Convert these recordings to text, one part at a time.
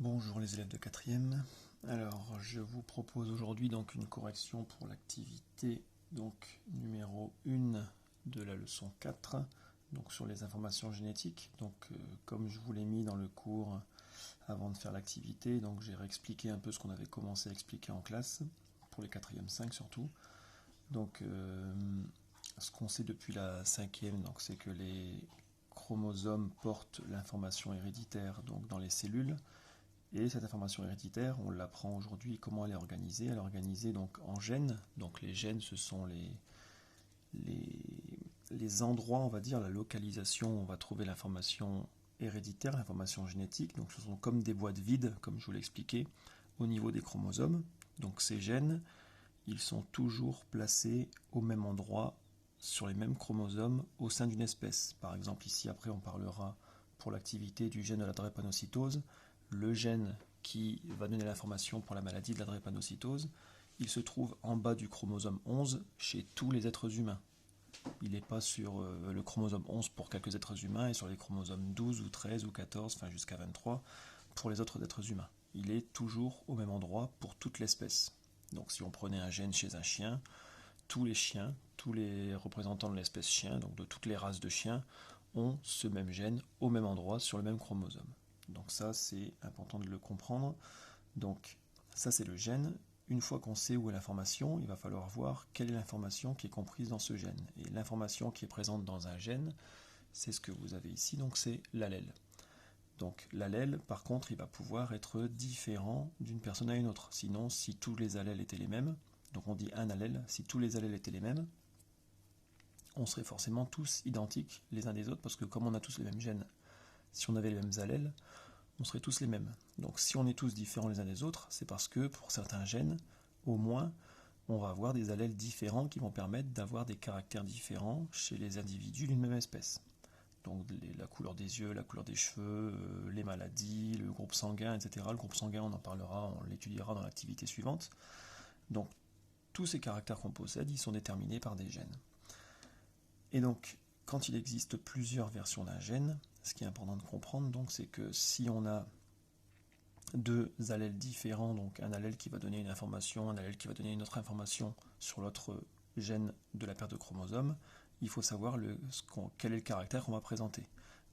Bonjour les élèves de 4e. Alors je vous propose aujourd'hui donc une correction pour l'activité numéro 1 de la leçon 4, donc sur les informations génétiques. Comme je vous l'ai mis dans le cours avant de faire l'activité, donc j'ai réexpliqué un peu ce qu'on avait commencé à expliquer en classe, pour les 4e 5 surtout. Ce qu'on sait depuis la 5e, c'est que les chromosomes portent l'information héréditaire dans les cellules. Et cette information héréditaire, on l'apprend aujourd'hui comment elle est organisée. Elle est organisée en gènes. Donc les gènes, ce sont les endroits, on va dire, la localisation où on va trouver l'information héréditaire, l'information génétique. Donc ce sont comme des boîtes vides, comme je vous l'ai expliqué, au niveau des chromosomes. Donc ces gènes, ils sont toujours placés au même endroit, sur les mêmes chromosomes, au sein d'une espèce. Par exemple, ici, après, on parlera pour l'activité du gène de la drépanocytose. Le gène qui va donner l'information pour la maladie de la drépanocytose, il se trouve en bas du chromosome 11 chez tous les êtres humains. Il n'est pas sur le chromosome 11 pour quelques êtres humains et sur les chromosomes 12 ou 13 ou 14, enfin jusqu'à 23 pour les autres êtres humains. Il est toujours au même endroit pour toute l'espèce. Donc si on prenait un gène chez un chien, tous les chiens, tous les représentants de l'espèce chien, donc de toutes les races de chiens, ont ce même gène au même endroit sur le même chromosome. Donc ça, c'est important de le comprendre. Donc ça, c'est le gène. Une fois qu'on sait où est l'information, il va falloir voir quelle est l'information qui est comprise dans ce gène. Et l'information qui est présente dans un gène, c'est ce que vous avez ici, donc c'est l'allèle. Donc l'allèle, par contre, il va pouvoir être différent d'une personne à une autre. Sinon, si tous les allèles étaient les mêmes, donc on dit un allèle, si tous les allèles étaient les mêmes, on serait forcément tous identiques les uns des autres, parce que comme on a tous les mêmes gènes, si on avait les mêmes allèles, on serait tous les mêmes. Donc si on est tous différents les uns des autres, c'est parce que pour certains gènes, au moins, on va avoir des allèles différents qui vont permettre d'avoir des caractères différents chez les individus d'une même espèce. Donc la couleur des yeux, la couleur des cheveux, les maladies, le groupe sanguin, etc. Le groupe sanguin, on en parlera, on l'étudiera dans l'activité suivante. Donc tous ces caractères qu'on possède, ils sont déterminés par des gènes. Et donc, quand il existe plusieurs versions d'un gène, ce qui est important de comprendre, c'est que si on a deux allèles différents, donc un allèle qui va donner une information, un allèle qui va donner une autre information sur l'autre gène de la paire de chromosomes, il faut savoir quel est le caractère qu'on va présenter.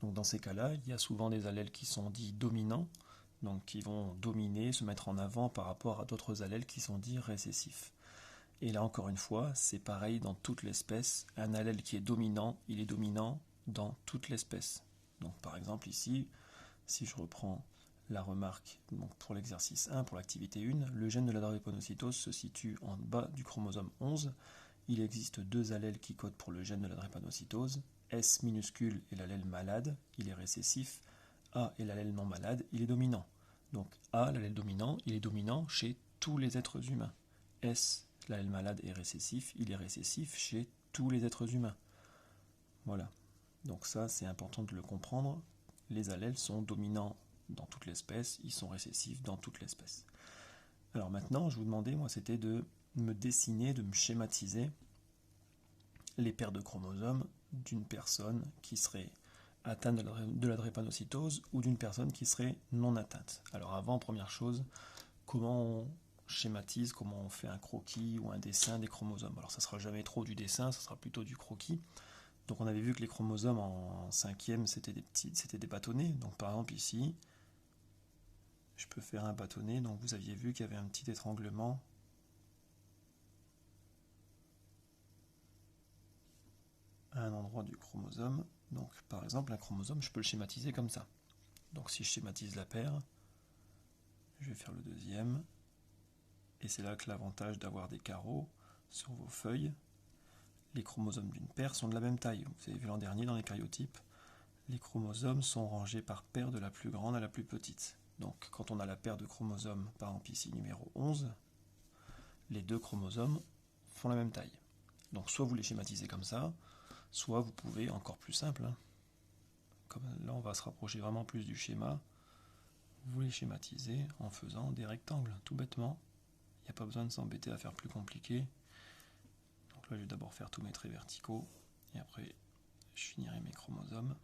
Donc dans ces cas-là, il y a souvent des allèles qui sont dits dominants, donc qui vont dominer, se mettre en avant par rapport à d'autres allèles qui sont dits récessifs. Et là encore une fois, c'est pareil dans toute l'espèce. Un allèle qui est dominant, il est dominant dans toute l'espèce. Donc par exemple ici, si je reprends la remarque pour l'exercice 1, pour l'activité 1, le gène de la drépanocytose se situe en bas du chromosome 11. Il existe deux allèles qui codent pour le gène de la drépanocytose. S minuscule est l'allèle malade, il est récessif. A est l'allèle non malade, il est dominant. Donc A, l'allèle dominant, il est dominant chez tous les êtres humains. S, l'allèle malade est récessif, il est récessif chez tous les êtres humains. Voilà. Donc ça, c'est important de le comprendre. Les allèles sont dominants dans toute l'espèce, ils sont récessifs dans toute l'espèce. Alors maintenant, je vous demandais, moi, c'était de me dessiner, de me schématiser les paires de chromosomes d'une personne qui serait atteinte de la drépanocytose ou d'une personne qui serait non atteinte. Alors avant, première chose, comment on schématise, comment on fait un croquis ou un dessin des chromosomes. Alors ça sera jamais trop du dessin, ça sera plutôt du croquis. Donc on avait vu que les chromosomes en 5e c'était des bâtonnets. Donc par exemple ici, je peux faire un bâtonnet. Donc vous aviez vu qu'il y avait un petit étranglement à un endroit du chromosome. Donc par exemple un chromosome, je peux le schématiser comme ça. Donc si je schématise la paire, je vais faire le deuxième. Et c'est là que l'avantage d'avoir des carreaux sur vos feuilles. Les chromosomes d'une paire sont de la même taille. Vous avez vu l'an dernier dans les cariotypes, les chromosomes sont rangés par paire de la plus grande à la plus petite. Donc quand on a la paire de chromosomes, par exemple ici numéro 11, les deux chromosomes font la même taille. Donc soit vous les schématisez comme ça, soit vous pouvez, encore plus simple, comme là on va se rapprocher vraiment plus du schéma, vous les schématisez en faisant des rectangles, tout bêtement. Il n'y a pas besoin de s'embêter à faire plus compliqué. Donc là je vais d'abord faire tous mes traits verticaux, et après je finirai mes chromosomes.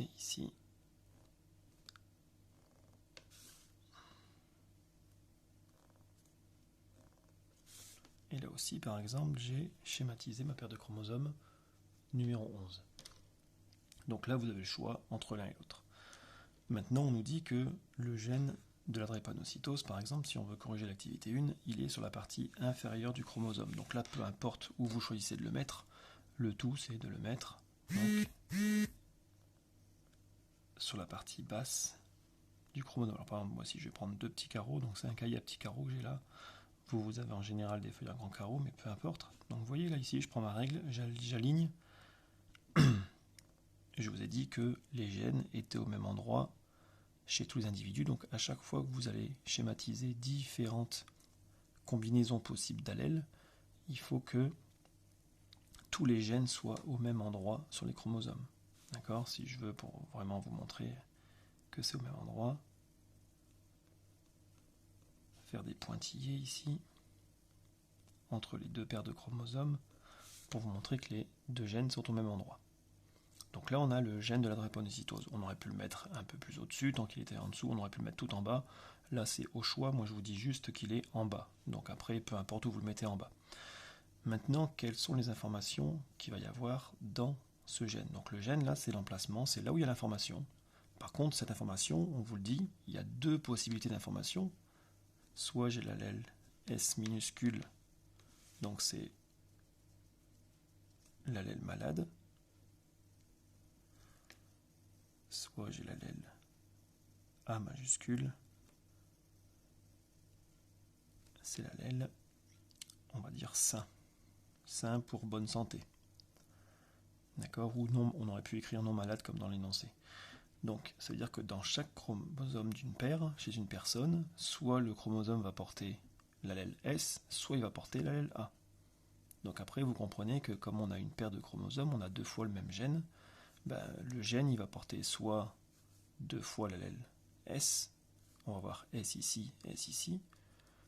et ici. Et là aussi, par exemple, j'ai schématisé ma paire de chromosomes numéro 11. Donc là, vous avez le choix entre l'un et l'autre. Maintenant, on nous dit que le gène de la drépanocytose, par exemple, si on veut corriger l'activité 1, il est sur la partie inférieure du chromosome. Donc là, peu importe où vous choisissez de le mettre, le tout, c'est de le mettre donc, sur la partie basse du chromosome. Alors par exemple, moi, si je vais prendre 2 petits carreaux, donc c'est un cahier à petits carreaux que j'ai là. Vous avez en général des feuilles à grands carreaux, mais peu importe. Donc vous voyez, là, ici, je prends ma règle, j'aligne. Je vous ai dit que les gènes étaient au même endroit chez tous les individus. Donc à chaque fois que vous allez schématiser différentes combinaisons possibles d'allèles, il faut que tous les gènes soient au même endroit sur les chromosomes. D'accord? Si je veux pour vraiment vous montrer que c'est au même endroit, faire des pointillés ici entre les deux paires de chromosomes pour vous montrer que les deux gènes sont au même endroit. Donc là, on a le gène de la drépanocytose. On aurait pu le mettre un peu plus au-dessus, tant qu'il était en dessous, on aurait pu le mettre tout en bas. Là, c'est au choix, moi je vous dis juste qu'il est en bas. Donc après, peu importe où vous le mettez en bas. Maintenant, quelles sont les informations qu'il va y avoir dans ce gène? Donc le gène, là, c'est l'emplacement, c'est là où il y a l'information. Par contre, cette information, on vous le dit, il y a deux possibilités d'information. Soit j'ai l'allèle S minuscule, donc c'est l'allèle malade, soit j'ai l'allèle A majuscule, c'est l'allèle, on va dire sain. Sain pour bonne santé. D'accord? Ou non, on aurait pu écrire non malade comme dans l'énoncé. Donc, ça veut dire que dans chaque chromosome d'une paire, chez une personne, soit le chromosome va porter l'allèle S, soit il va porter l'allèle A. Donc après, vous comprenez que comme on a une paire de chromosomes, on a deux fois le même gène, ben, le gène il va porter soit deux fois l'allèle S, on va avoir S ici,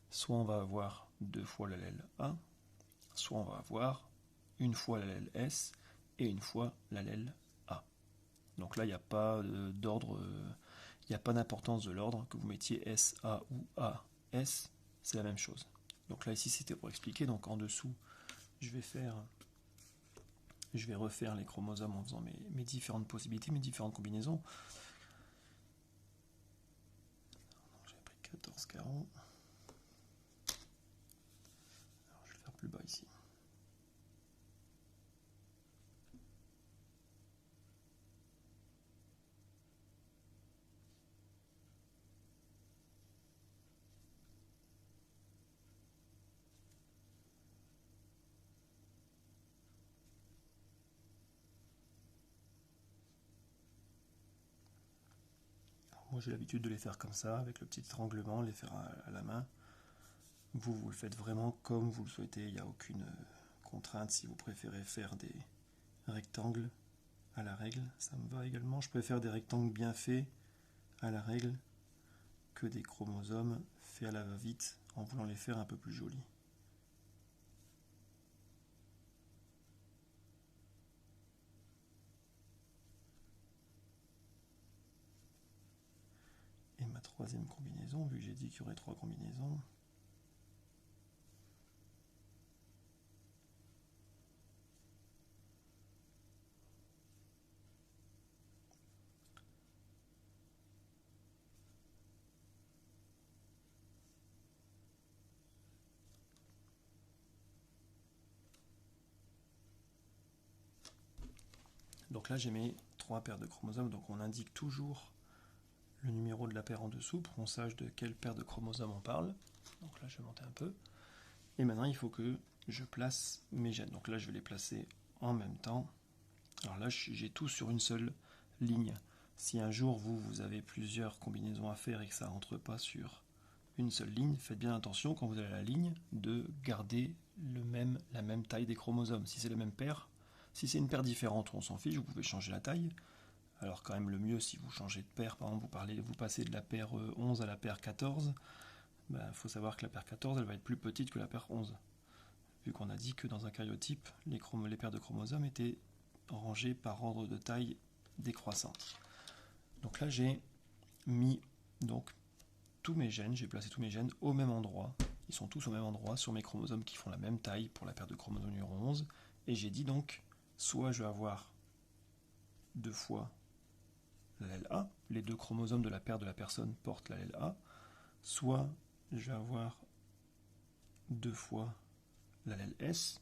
soit on va avoir deux fois l'allèle A, soit on va avoir une fois l'allèle S et une fois l'allèle A. Donc là, il n'y a pas d'ordre, il n'y a pas d'importance de l'ordre, que vous mettiez S, A ou A, S, c'est la même chose. Donc là, ici, c'était pour expliquer. Donc en dessous, je vais refaire les chromosomes en faisant mes différentes possibilités, mes différentes combinaisons. J'ai pris 14 carreaux. Alors, je vais le faire plus bas ici. Moi j'ai l'habitude de les faire comme ça, avec le petit étranglement, les faire à la main. Vous le faites vraiment comme vous le souhaitez, il n'y a aucune contrainte. Si vous préférez faire des rectangles à la règle, ça me va également. Je préfère des rectangles bien faits à la règle que des chromosomes faits à la va-vite en voulant les faire un peu plus jolis. Et ma troisième combinaison, vu que j'ai dit qu'il y aurait 3 combinaisons, donc là j'ai mes 3 paires de chromosomes, donc on indique toujours le numéro de la paire en dessous pour qu'on sache de quelle paire de chromosomes on parle. Donc là je vais monter un peu. Et maintenant il faut que je place mes gènes. Donc là je vais les placer en même temps. Alors là j'ai tout sur une seule ligne. Si un jour vous avez plusieurs combinaisons à faire et que ça ne rentre pas sur une seule ligne, faites bien attention quand vous allez à la ligne de garder la même taille des chromosomes. Si c'est la même paire, si c'est une paire différente, on s'en fiche, vous pouvez changer la taille. Alors quand même le mieux, si vous changez de paire, par exemple vous passez de la paire 11 à la paire 14, faut savoir que la paire 14 elle va être plus petite que la paire 11. Vu qu'on a dit que dans un karyotype, les paires de chromosomes étaient rangées par ordre de taille décroissante. Donc là, j'ai mis donc tous mes gènes, j'ai placé tous mes gènes au même endroit. Ils sont tous au même endroit sur mes chromosomes qui font la même taille pour la paire de chromosomes numéro 11. Et j'ai dit donc, soit je vais avoir 2 fois l'allèle A, les 2 chromosomes de la paire de la personne portent l'allèle A, soit je vais avoir 2 fois l'allèle S,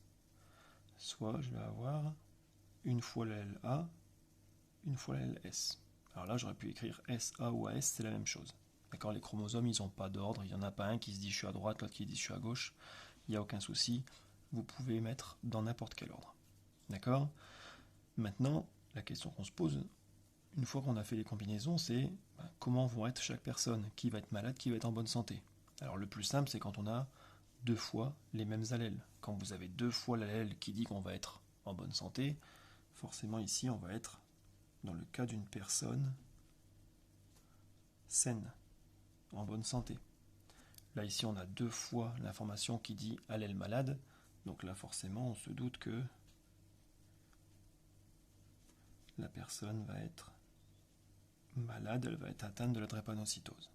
soit je vais avoir une fois l'allèle A, une fois l'allèle S. Alors là, j'aurais pu écrire SA ou AS, c'est la même chose. D'accord, les chromosomes, ils n'ont pas d'ordre, il n'y en a pas un qui se dit je suis à droite, l'autre qui dit je suis à gauche, il n'y a aucun souci, vous pouvez mettre dans n'importe quel ordre. D'accord? Maintenant, la question qu'on se pose, une fois qu'on a fait les combinaisons, c'est comment vont être chaque personne, qui va être malade, qui va être en bonne santé. Alors le plus simple, c'est quand on a 2 fois les mêmes allèles. Quand vous avez 2 fois l'allèle qui dit qu'on va être en bonne santé, forcément ici on va être dans le cas d'une personne saine, en bonne santé. Là ici on a 2 fois l'information qui dit allèle malade, donc là forcément on se doute que la personne va être malade, elle va être atteinte de la drépanocytose.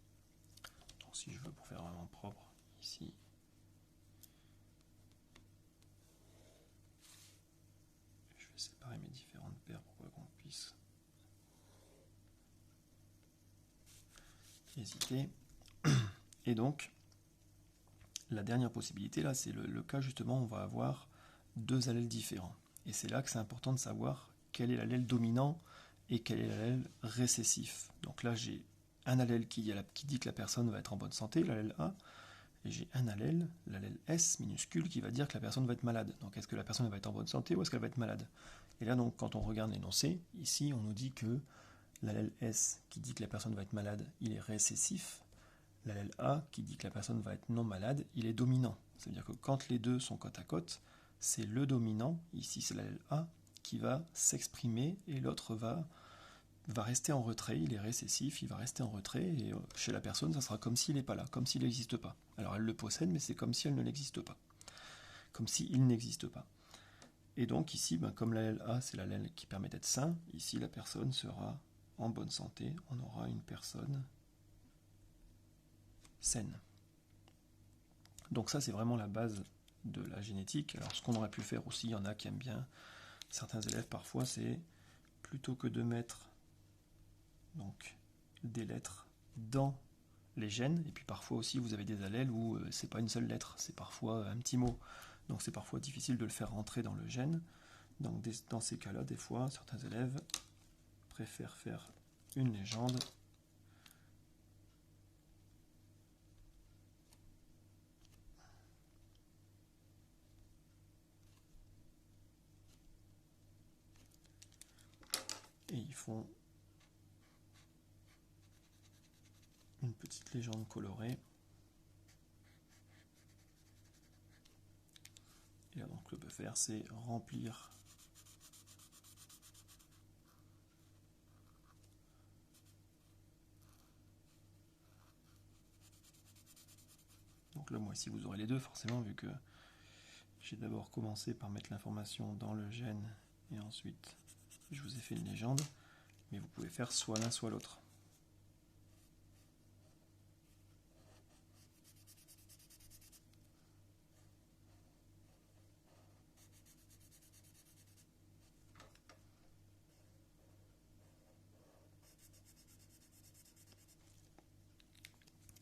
Donc si je veux pour faire vraiment propre, ici, je vais séparer mes différentes paires pour qu'on puisse hésiter. Et donc, la dernière possibilité, là, c'est le cas justement où on va avoir 2 allèles différents. Et c'est là que c'est important de savoir quel est l'allèle dominant et quel est l'allèle récessif. Donc là, j'ai un allèle qui dit que la personne va être en bonne santé, l'allèle A, et j'ai un allèle, l'allèle S minuscule, qui va dire que la personne va être malade. Donc est-ce que la personne va être en bonne santé ou est-ce qu'elle va être malade? Et là, donc, quand on regarde l'énoncé, ici, on nous dit que l'allèle S qui dit que la personne va être malade, il est récessif. L'allèle A qui dit que la personne va être non malade, il est dominant. C'est-à-dire que quand les deux sont côte à côte, c'est le dominant, ici c'est l'allèle A, qui va s'exprimer et l'autre va rester en retrait, il est récessif, il va rester en retrait, et chez la personne, ça sera comme s'il n'est pas là, comme s'il n'existe pas. Alors elle le possède, mais c'est comme si elle ne l'existe pas. Comme s'il n'existe pas. Et donc ici, comme l'allèle A, c'est l'allèle qui permet d'être sain, ici la personne sera en bonne santé, on aura une personne saine. Donc ça, c'est vraiment la base de la génétique. Alors ce qu'on aurait pu faire aussi, il y en a qui aiment bien, certains élèves parfois, c'est plutôt que de mettre donc des lettres dans les gènes, et puis parfois aussi vous avez des allèles où c'est pas une seule lettre, c'est parfois un petit mot. Donc c'est parfois difficile de le faire rentrer dans le gène. Donc dans ces cas-là, des fois, certains élèves préfèrent faire une légende et ils font une petite légende colorée. Et là, donc, ce que peut faire, c'est remplir donc là, moi, ici, vous aurez les deux, forcément, vu que j'ai d'abord commencé par mettre l'information dans le gène, et ensuite, je vous ai fait une légende, mais vous pouvez faire soit l'un, soit l'autre.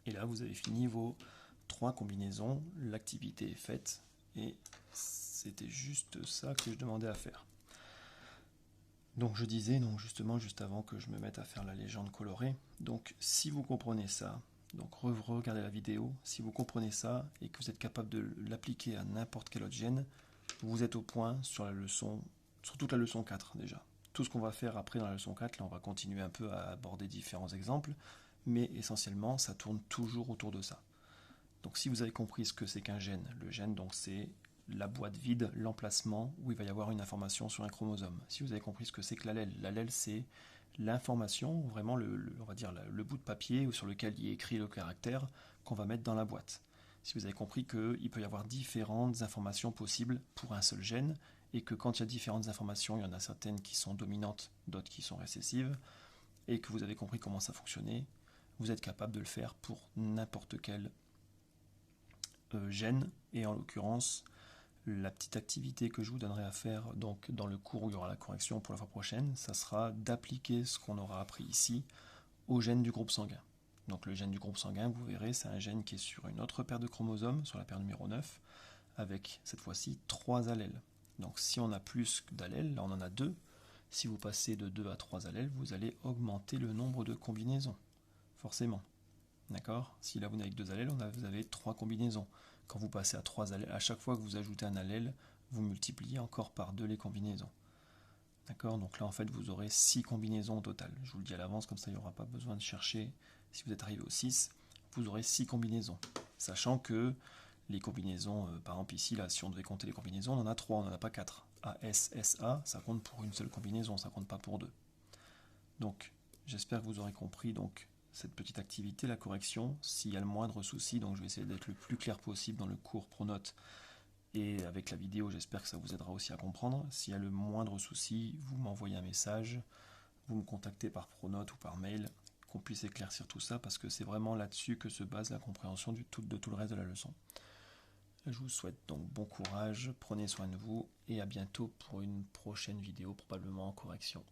Et là, vous avez fini vos 3 combinaisons, l'activité est faite, et c'était juste ça que je demandais à faire. Donc je disais, donc justement, juste avant que je me mette à faire la légende colorée, donc si vous comprenez ça, donc regardez la vidéo, si vous comprenez ça et que vous êtes capable de l'appliquer à n'importe quel autre gène, vous êtes au point sur la leçon, sur toute la leçon 4 déjà. Tout ce qu'on va faire après dans la leçon 4, là on va continuer un peu à aborder différents exemples, mais essentiellement ça tourne toujours autour de ça. Donc si vous avez compris ce que c'est qu'un gène, le gène donc c'est la boîte vide, l'emplacement où il va y avoir une information sur un chromosome. Si vous avez compris ce que c'est que l'allèle c'est l'information, vraiment on va dire le bout de papier sur lequel il est écrit le caractère qu'on va mettre dans la boîte. Si vous avez compris qu'il peut y avoir différentes informations possibles pour un seul gène, et que quand il y a différentes informations, il y en a certaines qui sont dominantes, d'autres qui sont récessives, et que vous avez compris comment ça fonctionnait, vous êtes capable de le faire pour n'importe quel gène, et en l'occurrence, la petite activité que je vous donnerai à faire donc dans le cours où il y aura la correction pour la fois prochaine, ça sera d'appliquer ce qu'on aura appris ici au gène du groupe sanguin. Donc le gène du groupe sanguin, vous verrez, c'est un gène qui est sur une autre paire de chromosomes, sur la paire numéro 9, avec cette fois-ci 3 allèles. Donc si on a plus d'allèles, là on en a 2, si vous passez de 2 à 3 allèles, vous allez augmenter le nombre de combinaisons, forcément. D'accord? Si là vous n'avez que 2 allèles, vous avez 3 combinaisons. Quand vous passez à 3 allèles, à chaque fois que vous ajoutez un allèle, vous multipliez encore par 2 les combinaisons. D'accord? Donc là en fait vous aurez 6 combinaisons au total. Je vous le dis à l'avance, comme ça il n'y aura pas besoin de chercher. Si vous êtes arrivé au 6, vous aurez 6 combinaisons. Sachant que les combinaisons, par exemple ici, là, si on devait compter les combinaisons, on en a 3, on n'en a pas 4. AS, SA, ça compte pour une seule combinaison, ça compte pas pour 2. Donc j'espère que vous aurez compris donc cette petite activité, la correction. S'il y a le moindre souci, donc je vais essayer d'être le plus clair possible dans le cours Pronote et avec la vidéo, j'espère que ça vous aidera aussi à comprendre. S'il y a le moindre souci, vous m'envoyez un message, vous me contactez par Pronote ou par mail, qu'on puisse éclaircir tout ça, parce que c'est vraiment là-dessus que se base la compréhension de tout le reste de la leçon. Je vous souhaite donc bon courage, prenez soin de vous, et à bientôt pour une prochaine vidéo, probablement en correction.